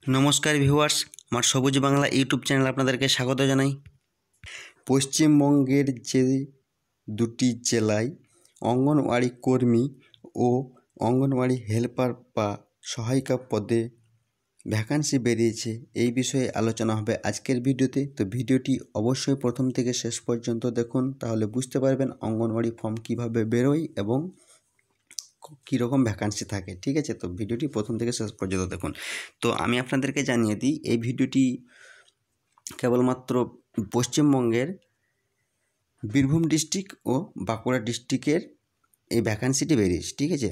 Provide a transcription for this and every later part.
नमस्कार ভিউয়ার্স, আমার সবুজ বাংলা ইউটিউব চ্যানেলে আপনাদেরকে স্বাগত জানাই। পশ্চিমবঙ্গের যে দুটি জেলায় অঙ্গনওয়াড়ি কর্মী ও অঙ্গনওয়াড়ি হেল্পার বা সহায়িকা পদে ভ্যাকান্সি বেরিয়েছে, এই বিষয়ে আলোচনা হবে আজকের ভিডিওতে। তো ভিডিওটি অবশ্যই প্রথম থেকে শেষ পর্যন্ত দেখুন, তাহলে বুঝতে পারবেন অঙ্গনওয়াড়ি ফর্ম কিভাবে বেরোয় এবং কীরকম ভ্যাকান্সি থাকে। ঠিক আছে, তো ভিডিওটি প্রথম থেকে শেষ পর্যন্ত দেখুন। তো আমি আপনাদেরকে জানিয়ে দিই, এই ভিডিওটি কেবলমাত্র পশ্চিমবঙ্গের বীরভূম ডিস্ট্রিক্ট ও বাঁকুড়া ডিস্ট্রিক্টের এই ভ্যাকান্সিটি বেরিয়েছে। ঠিক আছে,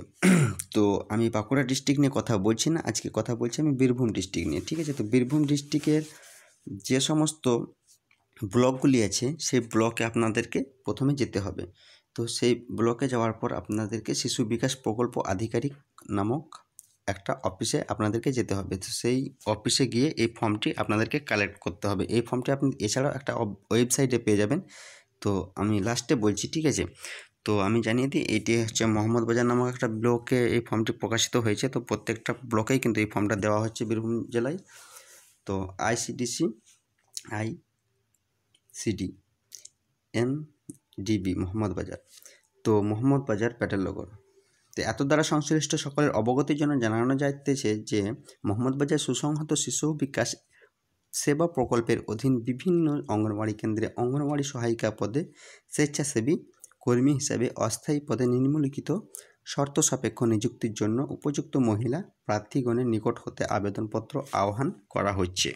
তো আমি বাঁকুড়া ডিস্ট্রিক্ট নিয়ে কথা বলছি না, আজকে কথা বলছি আমি বীরভূম ডিস্ট্রিক্ট নিয়ে। ঠিক আছে, তো বীরভূম ডিস্ট্রিক্টের যে সমস্ত ব্লকগুলি আছে সেই ব্লকে আপনাদেরকে প্রথমে যেতে হবে। তো সেই ব্লকে যাওয়ার পর আপনাদেরকে শিশু বিকাশ প্রকল্প আধিকারিক নামক একটা অফিসে আপনাদেরকে যেতে হবে। তো সেই অফিসে গিয়ে এই ফর্মটি আপনাদেরকে কালেক্ট করতে হবে। এই ফর্মটি আপনি এছাড়াও একটা ওয়েবসাইটে পেয়ে যাবেন, তো আমি লাস্টে বলছি। ঠিক আছে, তো আমি জানিয়ে দিই, এটি হচ্ছে মোহাম্মদবাজার নামক একটা ব্লকে এই ফর্মটি প্রকাশিত হয়েছে। তো প্রত্যেকটা ব্লকেই কিন্তু এই ফর্মটা দেওয়া হচ্ছে বীরভূম জেলায়। তো আইসিডিসি MDB মোহাম্মদবাজার, তো মোহাম্মদবাজার প্যাটেলনগর। তো এত দ্বারা সংশ্লিষ্ট সকলের অবগতির জন্য জানানো যাইতেছে যে মোহাম্মদবাজার সুসংহত শিশু বিকাশ সেবা প্রকল্পের অধীন বিভিন্ন অঙ্গনওয়াড়ি কেন্দ্রে অঙ্গনওয়াড়ি সহায়িকা পদে স্বেচ্ছাসেবী কর্মী হিসাবে অস্থায়ী পদে নিম্নলিখিত শর্ত সাপেক্ষ নিযুক্তির জন্য উপযুক্ত মহিলা প্রার্থীগণের নিকট হতে আবেদনপত্র আহ্বান করা হচ্ছে।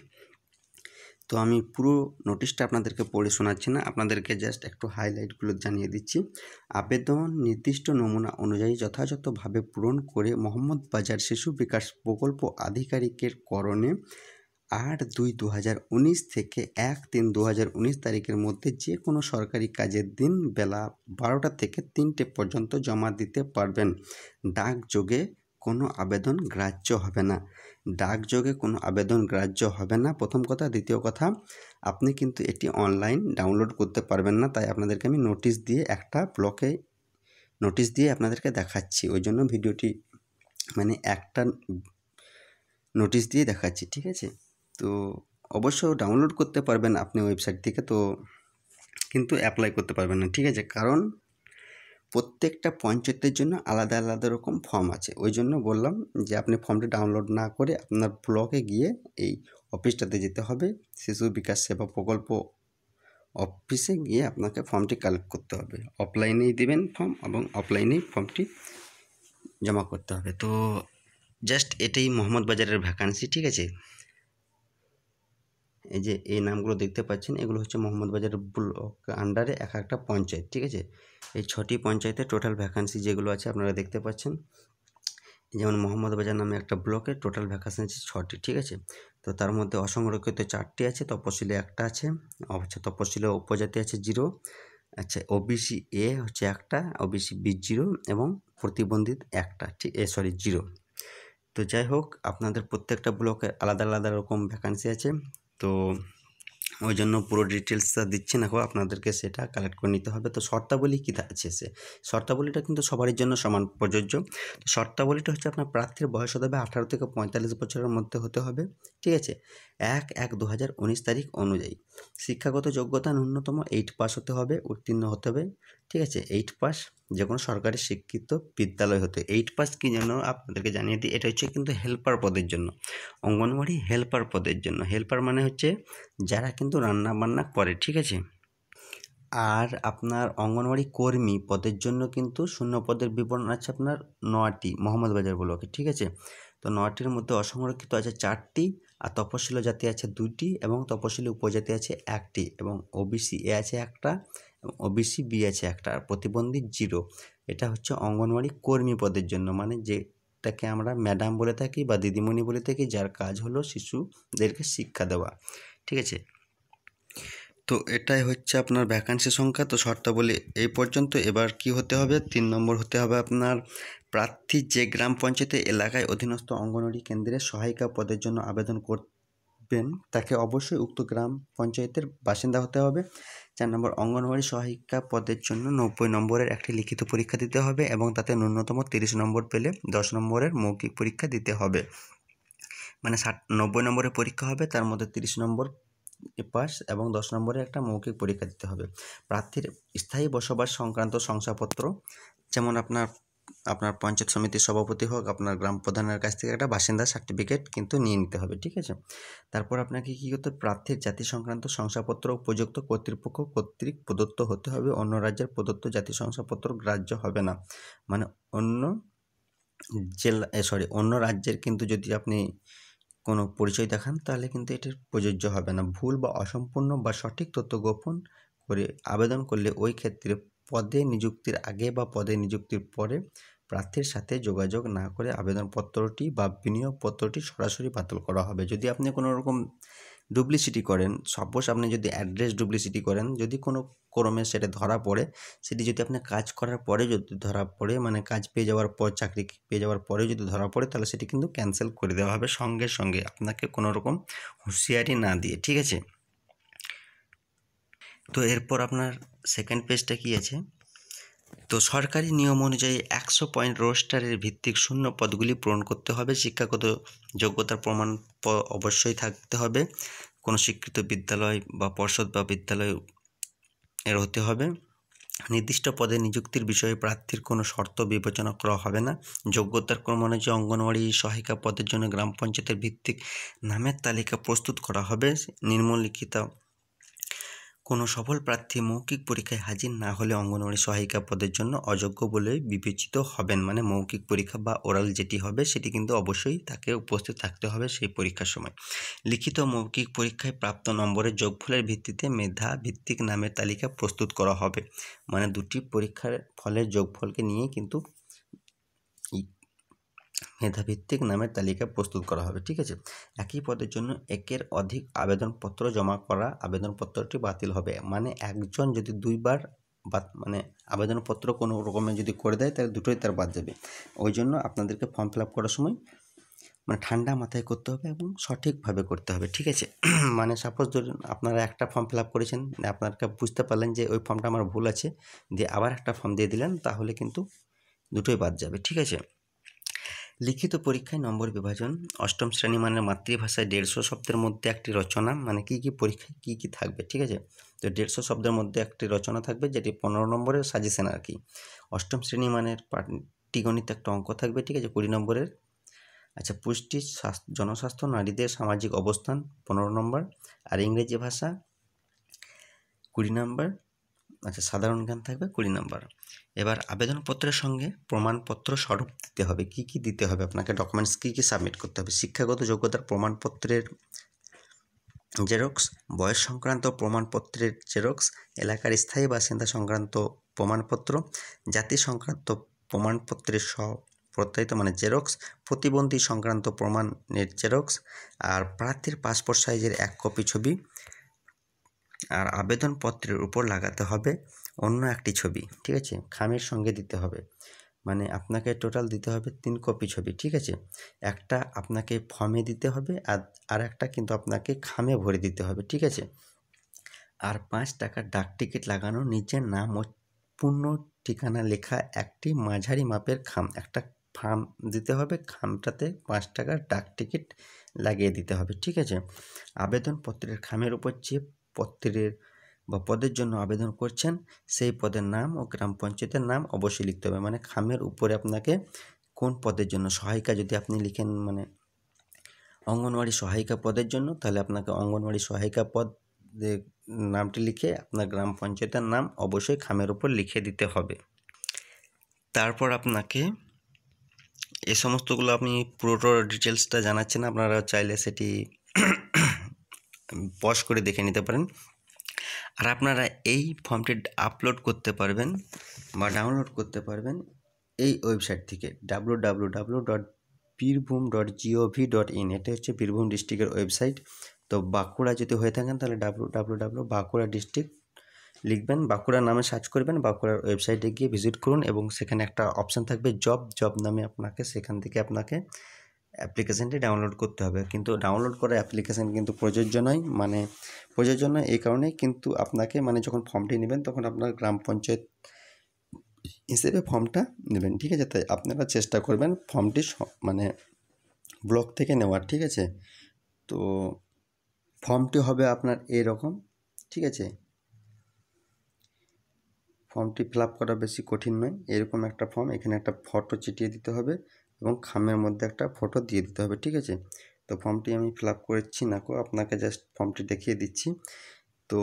তো আমি পুরো নোটিশটা আপনাদেরকে পড়ে শোনাচ্ছি না, আপনাদেরকে জাস্ট একটু হাইলাইটগুলো জানিয়ে দিচ্ছি। আবেদন নির্দিষ্ট নমুনা অনুযায়ী যথাযথভাবে পূরণ করে মোহাম্মদবাজার শিশু বিকাশ প্রকল্প আধিকারিকের করণে 8/2/2019 থেকে 1/3/2019 তারিখের মধ্যে যে কোনো সরকারি কাজের দিন বেলা 12টা থেকে 3টে পর্যন্ত জমা দিতে পারবেন। ডাকযোগে কোনো আবেদন গ্রাহ্য হবে না। ডাকযোগে কোনো আবেদন গ্রাহ্য হবে না, প্রথম কথা। দ্বিতীয় কথা, আপনি কিন্তু এটি অনলাইন ডাউনলোড করতে পারবেন না, তাই আপনাদেরকে আমি নোটিশ দিয়ে একটা ব্লকে নোটিশ দিয়ে আপনাদেরকে দেখাচ্ছি। ওই জন্য ভিডিওটি একটা নোটিশ দিয়ে দেখাচ্ছি। ঠিক আছে, তো অবশ্য ডাউনলোড করতে পারবেন আপনি ওয়েবসাইট থেকে, তো কিন্তু অ্যাপ্লাই করতে পারবেন না। ঠিক আছে, কারণ প্রত্যেকটা পঞ্চায়েতের জন্য আলাদা আলাদা রকম ফর্ম আছে। ওই জন্য বললাম যে আপনি ফর্মটি ডাউনলোড না করে আপনার ব্লকে গিয়ে এই অফিসটাতে যেতে হবে, শিশু বিকাশ সেবা প্রকল্প অফিসে গিয়ে আপনাকে ফর্মটি কালেক্ট করতে হবে। অফলাইনেই দেবেন ফর্ম এবং অফলাইনেই ফর্মটি জমা করতে হবে। তো জাস্ট এটাই মোহাম্মদবাজারের ভ্যাকান্সি। ঠিক আছে, এই যে এই নামগুলো দেখতে পাচ্ছেন, এগুলো হচ্ছে মোহাম্মদবাজার ব্লক আন্ডারে একটা পঞ্চায়েত। ঠিক আছে, এই 6টি পঞ্চায়েতের টোটাল ভ্যাকান্সি যেগুলো আছে আপনারা দেখতে পাচ্ছেন। যেমন মোহাম্মদবাজার নামে একটা ব্লকে টোটাল ভ্যাকান্সি আছে 6টি। ঠিক আছে, তো তার মধ্যে অসংরক্ষিত 4টি আছে, তপশিলি একটা আছে, তপশিলি উপজাতি আছে 0, আচ্ছা ওবিসি এ হচ্ছে একটা, ওবিসি বি 0 এবং প্রতিবন্ধিত একটা। ঠিক 0। তো যাই হোক, আপনাদের প্রত্যেকটা ব্লকে আলাদা আলাদা রকম ভ্যাকান্সি আছে, তো ওই জন্য পুরো ডিটেলসটা দিচ্ছি না, আপনাদেরকে সেটা কালেক্ট করে নিতে হবে। তো শর্তাবলী কী আছে, শর্তাবলীটা কিন্তু সবারই জন্য সমান প্রযোজ্য। তো শর্তাবলীটা হচ্ছে আপনার প্রার্থীর বয়স হতে হবে 18 থেকে 45 বছরের মধ্যে হতে হবে। ঠিক আছে, 1/1/2019 তারিখ অনুযায়ী শিক্ষাগত যোগ্যতা ন্যূনতম 8 পাস হতে হবে, উত্তীর্ণ হতে হবে। ঠিক আছে, 8 পাস, যে কোনো সরকারি শিক্ষিত বিদ্যালয় হতে। 8 পাস কী জন্য আপনাদেরকে জানিয়ে দিই, এটা হচ্ছে কিন্তু হেল্পার পদের জন্য, অঙ্গনওয়াড়ি হেল্পার পদের জন্য। হেল্পার মানে হচ্ছে যারা কিন্তু রান্না বান্না করে। ঠিক আছে, আর আপনার অঙ্গনওয়াড়ি কর্মী পদের জন্য কিন্তু শূন্য পদের বিবরণ আছে আপনার 9টি মোহাম্মদবাজার ব্লকে। ঠিক আছে, তো 9টির মধ্যে অসংরক্ষিত আছে 4টি, আর তপশিলি জাতি আছে 2টি এবং তপশিলি উপজাতি আছে 1টি, এবং ওবিসি এ আছে একটা এবং ওবিসি বি আছে একটা, আর প্রতিবন্ধী 0। এটা হচ্ছে অঙ্গনওয়াড়ি কর্মী পদের জন্য, মানে যেটাকে আমরা ম্যাডাম বলে থাকি বা দিদিমণি বলে থাকি, যার কাজ হলো শিশুদেরকে শিক্ষা দেওয়া। ঠিক আছে, তো এটাই হচ্ছে আপনার ভ্যাকান্সি সংখ্যা। তো শর্তাবলী এই পর্যন্ত। এবার কি হতে হবে, 3 নম্বর হতে হবে আপনার প্রার্থী যে গ্রাম পঞ্চায়েতের এলাকায় অধীনস্থ অঙ্গনওয়াড়ি কেন্দ্রে সহায়িকা পদের জন্য আবেদন করবেন তাকে অবশ্যই উক্ত গ্রাম পঞ্চায়েতের বাসিন্দা হতে হবে। 4 নম্বর, অঙ্গনওয়াড়ি সহায়িকা পদের জন্য 90 নম্বরের একটি লিখিত পরীক্ষা দিতে হবে এবং তাতে ন্যূনতম 30 নম্বর পেলে 10 নম্বরের মৌখিক পরীক্ষা দিতে হবে। মানে 90 নম্বরের পরীক্ষা হবে, তার মধ্যে 30 নম্বর পাস এবং 10 নম্বরে একটা মৌখিক পরীক্ষা দিতে হবে। প্রার্থীর স্থায়ী বসবাস সংক্রান্ত শংসাপত্র, যেমন আপনার পঞ্চায়েত সমিতির সভাপতি হোক, আপনার গ্রাম প্রধানের কাছ থেকে একটা বাসিন্দা সার্টিফিকেট কিন্তু নিয়ে নিতে হবে, ঠিক আছে। তারপর আপনাকে কী করতে হবে, প্রার্থীর জাতি সংক্রান্ত শংসাপত্র উপযুক্ত কর্তৃপক্ষ কর্তৃক প্রদত্ত হতে হবে। অন্য রাজ্যের প্রদত্ত জাতি শংসাপত্র গ্রাহ্য হবে না। মানে অন্য রাজ্যের কিন্তু যদি আপনি কোনো পরিচয় দেখান তাহলে কিন্তু এটির প্রযোজ্য হবে না। ভুল বা অসম্পূর্ণ বা সঠিক তথ্য গোপন করে আবেদন করলে ওই ক্ষেত্রে পদে নিযুক্তির আগে বা পদে নিযুক্তির পরে প্রার্থীর সাথে যোগাযোগ না করে আবেদনপত্রটি বা বিনিয়োগপত্রটি সরাসরি বাতিল করা হবে। যদি আপনি কোনো রকম ডুপ্লিসিটি করেন, সাপোজ আপনি যদি অ্যাড্রেস ডুপ্লিসিটি করেন, যদি কোনো ক্রমে সেটা ধরা পড়ে, সেটি যদি আপনি কাজ করার পরে যদি ধরা পড়ে, মানে কাজ পেয়ে যাওয়ার পর, চাকরি পেয়ে যাওয়ার পরে যদি ধরা পড়ে, তাহলে সেটি কিন্তু ক্যান্সেল করে দেওয়া হবে সঙ্গে সঙ্গে, আপনাকে কোনো রকম হুঁশিয়ারি না দিয়ে, ঠিক আছে। তো এরপর আপনার সেকেন্ড পেজটা কী আছে, তো সরকারি নিয়ম অনুযায়ী 100 পয়েন্ট রোস্টারের ভিত্তিক শূন্য পদগুলি পূরণ করতে হবে। শিক্ষাগত যোগ্যতার প্রমাণ অবশ্যই থাকতে হবে। কোনো স্বীকৃত বিদ্যালয় বা পর্ষদ বা বিদ্যালয় এর হতে হবে। নির্দিষ্ট পদে নিযুক্তির বিষয়ে প্রার্থীর কোনো শর্ত বিবেচনা করা হবে না। যোগ্যতার ক্রম অনুযায়ী অঙ্গনওয়াড়ি সহায়িকা পদের জন্য গ্রাম পঞ্চায়েতের ভিত্তিক নামের তালিকা প্রস্তুত করা হবে। নিম্নলিখিত কোনো সফল প্রার্থী মৌখিক পরীক্ষায় হাজির না হলে অঙ্গনওয়াড়ি সহায়িকা পদের জন্য অযোগ্য বলে বিবেচিত হবেন। মানে মৌখিক পরীক্ষা বা ওরাল যেটি হবে সেটি কিন্তু অবশ্যই তাকে উপস্থিত থাকতে হবে সেই পরীক্ষার সময়। লিখিত মৌখিক পরীক্ষায় প্রাপ্ত নম্বরের যোগফলের ভিত্তিতে মেধা ভিত্তিক নামের তালিকা প্রস্তুত করা হবে। মানে দুটি পরীক্ষার ফলের যোগফলকে নিয়ে কিন্তু মেধাভিত্তিক নামের তালিকা প্রস্তুত করা হবে, ঠিক আছে। একই পদের জন্য একের অধিক আবেদনপত্র জমা করা আবেদনপত্রটি বাতিল হবে। মানে একজন যদি দুইবার মানে আবেদনপত্র কোনো রকমে যদি করে দেয় তাহলে দুটোই তার বাদ যাবে। ওই জন্য আপনাদেরকে ফর্ম ফিল আপ করার সময় মানে ঠান্ডা মাথায় করতে হবে এবং সঠিকভাবে করতে হবে, ঠিক আছে। মানে সাপোজ ধরুন আপনারা একটা ফর্ম ফিল আপ করেছেন, আপনারা বুঝতে পারলেন যে ওই ফর্মটা আমার ভুল আছে, দিয়ে আবার একটা ফর্ম দিয়ে দিলেন, তাহলে কিন্তু দুটোই বাদ যাবে, ঠিক আছে। লিখিত পরীক্ষায় নম্বর বিভাজন, অষ্টম শ্রেণী মানে মাতৃভাষায় 150 শব্দের মধ্যে একটি রচনা, মানে কী পরীক্ষায় কী থাকবে, ঠিক আছে। তো 150 শব্দের মধ্যে একটি রচনা থাকবে, যেটি 15 নম্বরের সাজেশন আর কি। অষ্টম শ্রেণী মানের পাটিগণিত একটা অঙ্ক থাকবে, ঠিক আছে, 20 নম্বরের। আচ্ছা, পুষ্টি, জনস্বাস্থ্য, নারীদের সামাজিক অবস্থান 15 নম্বর, আর ইংরেজি ভাষা 20 নম্বর। আচ্ছা, সাধারণ জ্ঞান থাকবে 20 নম্বর। এবার আবেদনপত্রের সঙ্গে প্রমাণপত্র স্বরূপ দিতে হবে। কী দিতে হবে আপনাকে, ডকুমেন্টস কী সাবমিট করতে হবে, শিক্ষাগত যোগ্যতার প্রমাণপত্রের জেরক্স, বয়স সংক্রান্ত প্রমাণপত্রের জেরক্স, এলাকার স্থায়ী বাসিন্দা সংক্রান্ত প্রমাণপত্র, জাতি সংক্রান্ত প্রমাণপত্রের প্রত্যায়িত মানে জেরক্স, প্রতিবন্ধী সংক্রান্ত প্রমাণের জেরক্স, আর প্রার্থীর পাসপোর্ট সাইজের 1 কপি ছবি, আর আবেদনপত্রের উপর লাগাতে হবে অন্য একটি ছবি, ঠিক আছে, খামের সঙ্গে দিতে হবে। মানে আপনাকে টোটাল দিতে হবে 3 কপি ছবি, ঠিক আছে। একটা আপনাকে ফর্মে দিতে হবে, আর একটা কিন্তু আপনাকে খামে ভরে দিতে হবে, ঠিক আছে। আর 5 টাকার ডাক টিকিট লাগানো, নিজের নাম ও পূর্ণ ঠিকানা লেখা একটি মাঝারি মাপের খাম, একটা খাম দিতে হবে, খামটাতে 5 টাকার ডাক টিকিট লাগিয়ে দিতে হবে, ঠিক আছে। আবেদনপত্রের খামের উপর যে পত্রের বা পদের জন্য আবেদন করছেন সেই পদের নাম ও গ্রাম পঞ্চায়েতের নাম অবশ্যই লিখতে হবে। মানে খামের উপরে আপনাকে কোন পদের জন্য, সহায়িকা যদি আপনি লিখেন মানে অঙ্গনওয়াড়ি সহায়িকা পদের জন্য, তাহলে আপনাকে অঙ্গনওয়াড়ি সহায়িকা পদ নামটি লিখে আপনার গ্রাম পঞ্চায়েতের নাম অবশ্যই খামের উপর লিখে দিতে হবে। তারপর আপনাকে এ সমস্তগুলো আপনি পুরোটা ডিটেলসটা জানাচ্ছেন, আপনারা চাইলে সেটি পজ করে দেখে নিতে পারেন। আর আপনারা এই ফর্মটি আপলোড করতে পারবেন বা ডাউনলোড করতে পারবেন এই ওয়েবসাইট থেকে www.birbhum.gov.in। এটা হচ্ছে বীরভূম ডিস্ট্রিক্টের ওয়েবসাইট। তো বাঁকুড়া যদি হয়ে থাকেন তাহলে www.বাঁকুড়া ডিস্ট্রিক্ট লিখবেন, বাঁকুড়া নামে সার্চ করবেন, বাঁকুড়ার ওয়েবসাইটে গিয়ে ভিজিট করুন এবং সেখানে একটা অপশান থাকবে জব নামে, আপনাকে সেখান থেকে আপনাকে অ্যাপ্লিকেশানটি ডাউনলোড করতে হবে। কিন্তু ডাউনলোড করা অ্যাপ্লিকেশান কিন্তু প্রযোজ্য নয়, মানে প্রযোজ্য নয় এই কারণেই, কিন্তু আপনাকে মানে যখন ফর্মটি নেবেন তখন আপনার গ্রাম পঞ্চায়েত হিসেবে ফর্মটা নেবেন, ঠিক আছে। তাই আপনারা চেষ্টা করবেন ফর্মটি মানে ব্লক থেকে নেওয়ার, ঠিক আছে। তো ফর্মটি হবে আপনার এরকম, ঠিক আছে। ফর্মটি ফিল আপ করা বেশি কঠিন নয়, এরকম একটা ফর্ম, এখানে একটা ফটো চিটিয়ে দিতে হবে এবং খামের মধ্যে একটা ফটো দিয়ে দিতে হবে, ঠিক আছে। তো ফর্মটি আমি ফিল আপ করেছি না, আপনাকে জাস্ট ফর্মটি দেখিয়ে দিচ্ছি। তো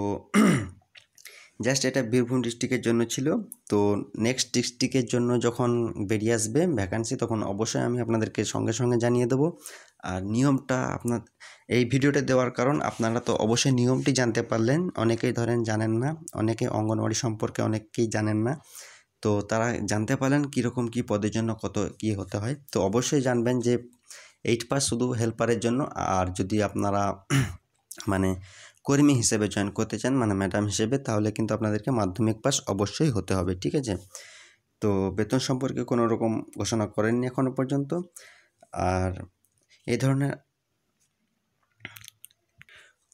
জাস্ট এটা বীরভূম ডিস্ট্রিক্টের জন্য ছিল। তো নেক্সট ডিস্ট্রিক্টের জন্য যখন বেরিয়ে আসবে ভ্যাকান্সি, তখন অবশ্যই আমি আপনাদেরকে সঙ্গে সঙ্গে জানিয়ে দেবো। আর নিয়মটা আপনার এই ভিডিওটা দেওয়ার কারণ, আপনারা তো অবশ্যই নিয়মটি জানতে পারলেন। অনেকেই ধরেন জানেন না, অনেকে অঙ্গনওয়াড়ি সম্পর্কে অনেকেই জানেন না। তো তারা জানতে পারলেন কীরকম কী পদের জন্য কত কী হতে হয়। তো অবশ্যই জানবেন যে 8 পাস শুধু হেল্পারের জন্য। আর যদি আপনারা মানে কর্মী হিসেবে জয়েন করতে চান, মানে ম্যাডাম হিসেবে, তাহলে কিন্তু আপনাদেরকে মাধ্যমিক পাস অবশ্যই হতে হবে, ঠিক আছে। তো বেতন সম্পর্কে কোনো রকম ঘোষণা করেননি এখনও পর্যন্ত। আর এই ধরনের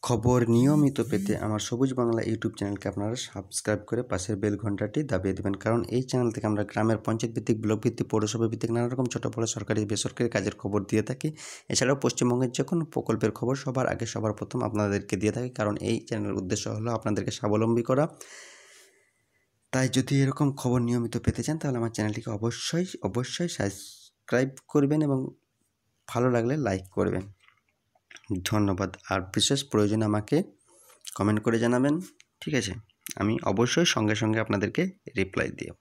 খবর নিয়মিত পেতে আমার সবুজ বাংলা ইউটিউব চ্যানেলকে আপনারা সাবস্ক্রাইব করে পাশের বেল ঘন্টাটি দাবিয়ে দেবেন। কারণ এই চ্যানেল থেকে আমরা গ্রামের পঞ্চায়েত ভিত্তিক, ব্লক ভিত্তিক, পৌরসভা ভিত্তিক নানা রকম ছোটো বড়ো সরকারি বেসরকারি কাজের খবর দিয়ে থাকি। এছাড়াও পশ্চিমবঙ্গের যে কোনো প্রকল্পের খবর সবার আগে সবার প্রথম আপনাদেরকে দিয়ে থাকি, কারণ এই চ্যানেলের উদ্দেশ্য হলো আপনাদেরকে স্বাবলম্বী করা। তাই যদি এরকম খবর নিয়মিত পেতে চান, তাহলে আমার চ্যানেলটিকে অবশ্যই সাবস্ক্রাইব করবেন এবং ভালো লাগলে লাইক করবেন। ধন্যবাদ। আর বিশেষ প্রয়োজনে আমাকে কমেন্ট করে জানাবেন, ঠিক আছে। আমি অবশ্যই সঙ্গে সঙ্গে আপনাদেরকে রিপ্লাই দেব।